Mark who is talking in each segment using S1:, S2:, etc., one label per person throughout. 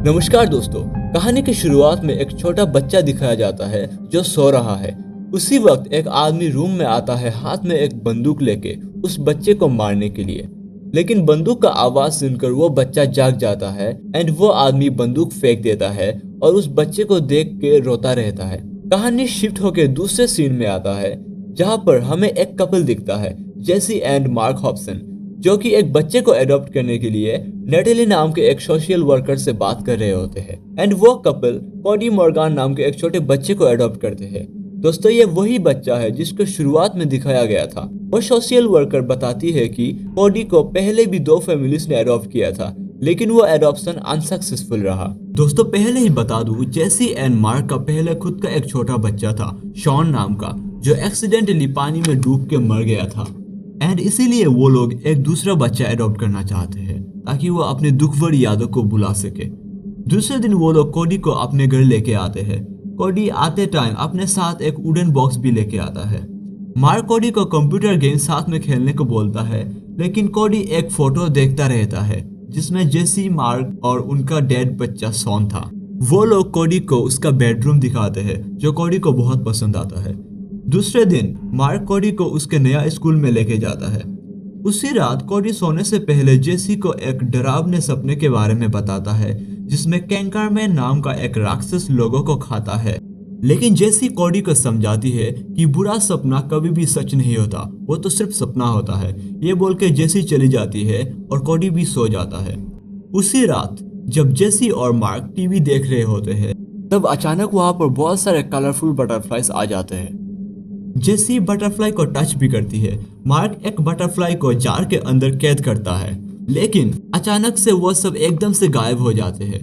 S1: नमस्कार दोस्तों। कहानी की शुरुआत में एक छोटा बच्चा दिखाया जाता है जो सो रहा है। उसी वक्त एक आदमी रूम में आता है हाथ में एक बंदूक लेके उस बच्चे को मारने के लिए। लेकिन बंदूक का आवाज सुनकर वो बच्चा जाग जाता है एंड वो आदमी बंदूक फेंक देता है और उस बच्चे को देख के रोता रहता है। कहानी शिफ्ट होकर दूसरे सीन में आता है जहाँ पर हमें एक कपल दिखता है, जेसी एंड मार्क हॉब्सन, जो कि एक बच्चे को अडॉप्ट करने के लिए नेटेली नाम के एक सोशल वर्कर से बात कर रहे होते हैं एंड वो कपल कोडी मॉर्गन नाम के एक छोटे बच्चे को अडॉप्ट करते हैं। दोस्तों, ये वही बच्चा है जिसको शुरुआत में दिखाया गया था। वो सोशल वर्कर बताती है कि कोडी को पहले भी 2 फैमिलीज ने अडॉप्ट किया था, लेकिन वो अडॉप्शन अनसक्सेसफुल रहा। दोस्तों, पहले ही बता दूं, जेसी एंड मार्क का पहले खुद का एक छोटा बच्चा था, शॉन नाम का, जो एक्सीडेंटली पानी में डूब के मर गया था एंड इसीलिए वो लोग एक दूसरा बच्चा अडॉप्ट करना चाहते हैं ताकि वो अपने दुख भरी यादों को भुला सके। दूसरे दिन वो लोग कोडी को अपने घर लेके आते हैं। कोडी आते टाइम अपने साथ एक वुडन बॉक्स भी लेके आता है। मार्क कोडी को कंप्यूटर गेम साथ में खेलने को बोलता है, लेकिन कोडी एक फोटो देखता रहता है जिसमें जेसी, मार्क और उनका डेड बच्चा शॉन था। वो लोग कोडी को उसका बेडरूम दिखाते हैं जो कोडी को बहुत पसंद आता है। दूसरे दिन मार्क कोडी को उसके नया स्कूल में लेके जाता है। उसी रात कोडी सोने से पहले जेसी को एक डरावने सपने के बारे में बताता है जिसमें कैंकरमैन नाम का एक राक्षस लोगों को खाता है। लेकिन जेसी कोडी को समझाती है कि बुरा सपना कभी भी सच नहीं होता, वो तो सिर्फ सपना होता है। ये बोल के जेसी चली जाती है और कोडी भी सो जाता है। उसी रात जब जेसी और मार्क टीवी देख रहे होते हैं तब अचानक वहां पर बहुत सारे कलरफुल बटरफ्लाईज आ जाते हैं। जेसी बटरफ्लाई को टच भी करती है। मार्क एक बटरफ्लाई को जार के अंदर कैद करता है, लेकिन अचानक से वो सब एकदम से गायब हो जाते हैं।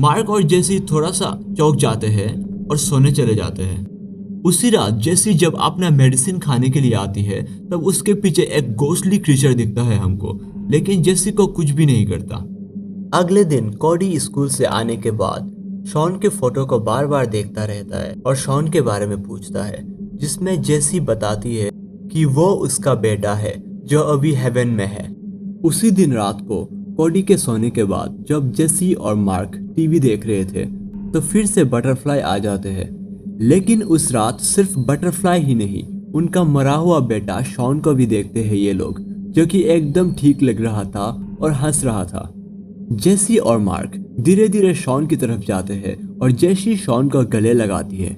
S1: मार्क और जेसी थोड़ा सा चौंक जाते हैं और सोने चले जाते हैं। उसी रात जेसी जब अपना मेडिसिन खाने के लिए आती है तब उसके पीछे एक घोस्टली क्रीचर दिखता है हमको, लेकिन जेसी को कुछ भी नहीं करता। अगले दिन कोडी स्कूल से आने के बाद शॉन के फोटो को बार बार देखता रहता है और शॉन के बारे में पूछता है, जिसमें जेसी बताती है कि वो उसका बेटा है जो अभी हेवन में है। उसी दिन रात को कोडी के सोने के बाद जब जेसी और मार्क टीवी देख रहे थे तो फिर से बटरफ्लाई आ जाते हैं। लेकिन उस रात सिर्फ बटरफ्लाई ही नहीं, उनका मरा हुआ बेटा शॉन को भी देखते हैं ये लोग, जो कि एकदम ठीक लग रहा था और हंस रहा था। जेसी और मार्क धीरे धीरे शॉन की तरफ जाते हैं और जेसी शॉन को गले लगाती है,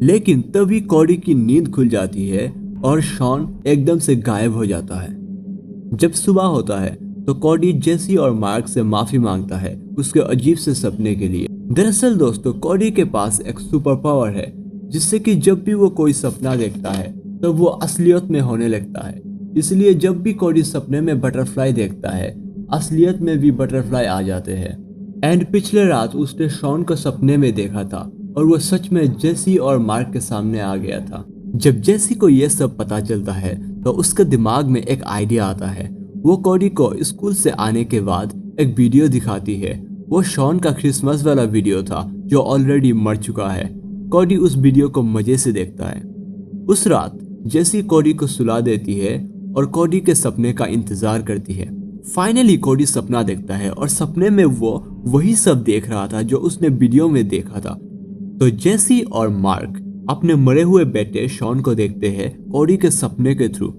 S1: लेकिन तभी कोडी की नींद खुल जाती है और शॉन एकदम से गायब हो जाता है। जब सुबह होता है तो कोडी जेसी और मार्क से माफी मांगता है उसके अजीब से सपने के लिए। दरअसल दोस्तों, कोडी के पास एक सुपर पावर है जिससे कि जब भी वो कोई सपना देखता है तो वो असलियत में होने लगता है। इसलिए जब भी कोडी सपने में बटरफ्लाई देखता है, असलियत में भी बटरफ्लाई आ जाते हैं। एंड पिछले रात उसने शॉन को सपने में देखा था और वो सच में जेसी और मार्क के सामने आ गया था। जब जेसी को ये सब पता चलता है तो उसके दिमाग में एक आइडिया आता है। वो कोडी को स्कूल से आने के बाद एक वीडियो दिखाती है। वो शॉन का क्रिसमस वाला वीडियो था जो ऑलरेडी मर चुका है। कोडी उस वीडियो को मजे से देखता है। उस रात जेसी कोडी को सुला देती है और कोडी के सपने का इंतजार करती है। फाइनली कोडी सपना देखता है और सपने में वो वही सब देख रहा था जो उसने वीडियो में देखा था। तो जेसी और मार्क अपने मरे हुए बेटे शॉन को देखते हैं कोडी के सपने के थ्रू।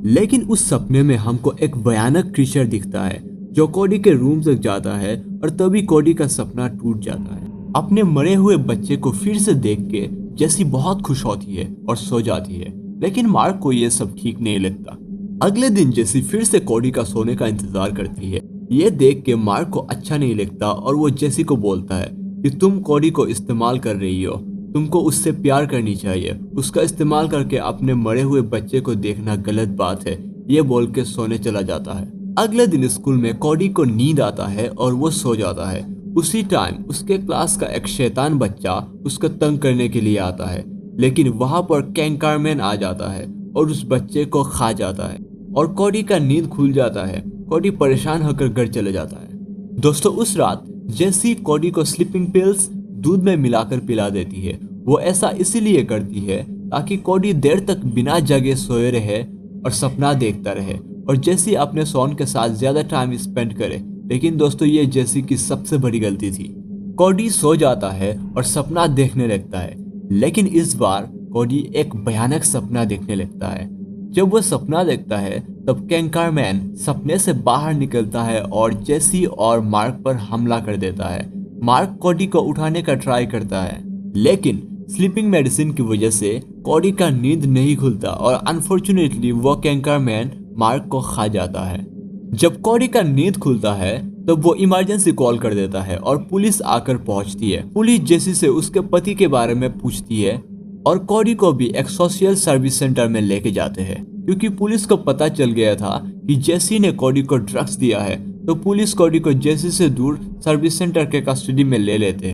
S1: लेकिन उस सपने में हमको एक भयानक क्रीचर दिखता है जो कोडी के रूम तक जाता है और तभी कोडी का सपना टूट जाता है। अपने मरे हुए बच्चे को फिर से देख के जेसी बहुत खुश होती है और सो जाती है, लेकिन मार्क को ये सब ठीक नहीं लगता। अगले दिन जेसी फिर से कोडी का सोने का इंतजार करती है। ये देख के मार्क को अच्छा नहीं लगता और वो जेसी को बोलता है कि तुम कोडी को इस्तेमाल कर रही हो, तुमको उससे प्यार करनी चाहिए, उसका इस्तेमाल करके अपने मरे हुए बच्चे को देखना गलत बात है। ये बोल के सोने चला जाता है। अगले दिन स्कूल में कोडी को नींद आता है और वो सो जाता है। उसी टाइम उसके क्लास का एक शैतान बच्चा उसको तंग करने के लिए आता है, लेकिन वहां पर कैंकरमैन आ जाता है और उस बच्चे को खा जाता है और कोडी का नींद खुल जाता है। कोडी परेशान होकर घर चले जाता है। दोस्तों, उस रात जेसी कोडी को स्लीपिंग पिल्स दूध में मिलाकर पिला देती है। वो ऐसा इसीलिए करती है ताकि कोडी देर तक बिना जगे सोए रहे और सपना देखता रहे और जेसी अपने शॉन के साथ ज्यादा टाइम स्पेंड करे। लेकिन दोस्तों, ये जेसी की सबसे बड़ी गलती थी। कोडी सो जाता है और सपना देखने लगता है, लेकिन इस बार कोडी एक भयानक सपना देखने लगता है। जब वो सपना देखता है तब कैंकरमैन सपने से बाहर निकलता है और जेसी और मार्क पर हमला कर देता है। मार्क कोडी को उठाने का ट्राई करता है, लेकिन स्लीपिंग मेडिसिन की वजह से कोडी का नींद नहीं खुलता और अनफॉर्चुनेटली वो कैंकरमैन मार्क को खा जाता है। जब कोडी का नींद खुलता है तब वो इमरजेंसी कॉल कर देता है और पुलिस आकर पहुंचती है। पुलिस जेसी से उसके पति के बारे में पूछती है और कोडी को भी एक सोशल सर्विस सेंटर में लेके जाते हैं, क्योंकि पुलिस को पता चल गया था कि जेसी ने कोडी को ड्रग्स दिया है। तो पुलिस कोडी को जेसी से दूर सर्विस सेंटर के कस्टडी में ले लेते हैं।